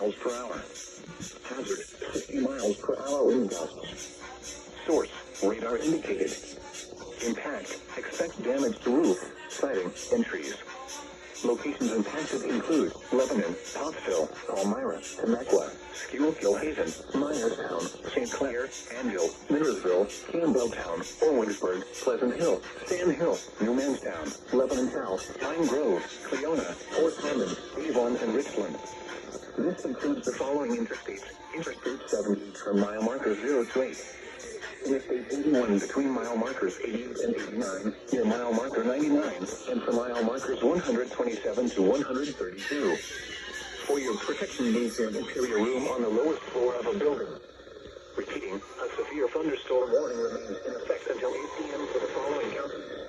miles per hour. Hazard, 60 miles per hour wind gusts. Source, radar indicated. Impact, expect damage to roof, siding, and trees. Locations impacted include Lebanon, Pottsville, Palmyra, Temecula, Schuylkill Haven, Minorstown, St. Clair, Anvil, Millersville, Campbelltown, Owensburg, Pleasant Hill, Sand Hill, New Manstown, Lebanon South, Pine Grove, Cleona, Fort Hammond, Avon, and Richland. This includes the following interstates. Interstate 70 from mile marker 0 to 8. Interstate 81 between mile markers 88 and 89, near mile marker 99, and from mile markers 127 to 132. For your protection needs an interior room on the lowest floor of a building. Repeating, a severe thunderstorm warning remains in effect until 8 p.m. for the following counties.